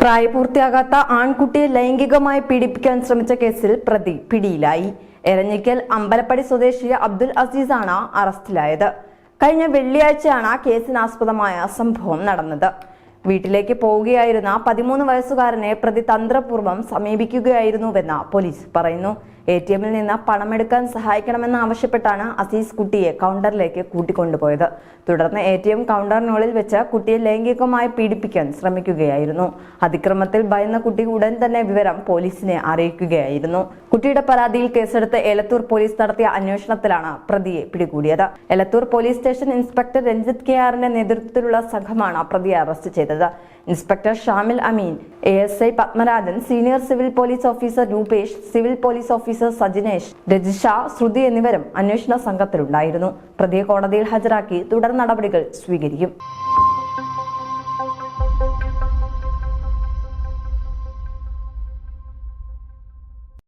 പ്രായപൂർത്തിയാകാത്ത ആൺകുട്ടിയെ ലൈംഗികമായി പീഡിപ്പിക്കാൻ ശ്രമിച്ച കേസിൽ പ്രതി പിടിയിലായി. എരഞ്ഞിക്കൽ അമ്പലപ്പടി സ്വദേശി അബ്ദുൽ അസീസാണ് അറസ്റ്റിലായത്. കഴിഞ്ഞ വെള്ളിയാഴ്ചയാണ് കേസിനാസ്പദമായ സംഭവം നടന്നത്. വീട്ടിലേക്ക് പോവുകയായിരുന്ന 13 വയസ്സുകാരനെ പ്രതി തന്ത്രപൂർവ്വം സമീപിക്കുകയായിരുന്നുവെന്ന് പോലീസ് പറയുന്നു. ATMിൽ നിന്ന് പണമെടുക്കാൻ സഹായിക്കണമെന്ന് ആവശ്യപ്പെട്ടാണ് അസീസ് കുട്ടിയെ കൗണ്ടറിലേക്ക് കൂട്ടിക്കൊണ്ടുപോയത്. തുടർന്ന് ATM കൗണ്ടറിനുള്ളിൽ വെച്ച് കുട്ടിയെ ലൈംഗികമായി പീഡിപ്പിക്കാൻ ശ്രമിക്കുകയായിരുന്നു. അതിക്രമത്തിൽ ഭയന്ന കുട്ടി ഉടൻ തന്നെ വിവരം പോലീസിനെ അറിയിക്കുകയായിരുന്നു. കുട്ടിയുടെ പരാതിയിൽ കേസെടുത്ത് എലത്തൂർ പോലീസ് നടത്തിയ അന്വേഷണത്തിലാണ് പ്രതിയെ പിടികൂടിയത്. Elathur police station inspector Ranjith കെആറിന്റെ നേതൃത്വത്തിലുള്ള സംഘമാണ് പ്രതിയെ അറസ്റ്റ് ചെയ്തത്. Inspector Shamil Ameen, ASI Padmarajan, senior civil police officer Rupesh, civil police officer Sajinesh, Rajisha, Sruthi എന്നിവരും അന്വേഷണ സംഘത്തിലുണ്ടായിരുന്നു. പ്രതിയെ കോടതിയിൽ ഹാജരാക്കി തുടർ നടപടികൾ സ്വീകരിക്കും.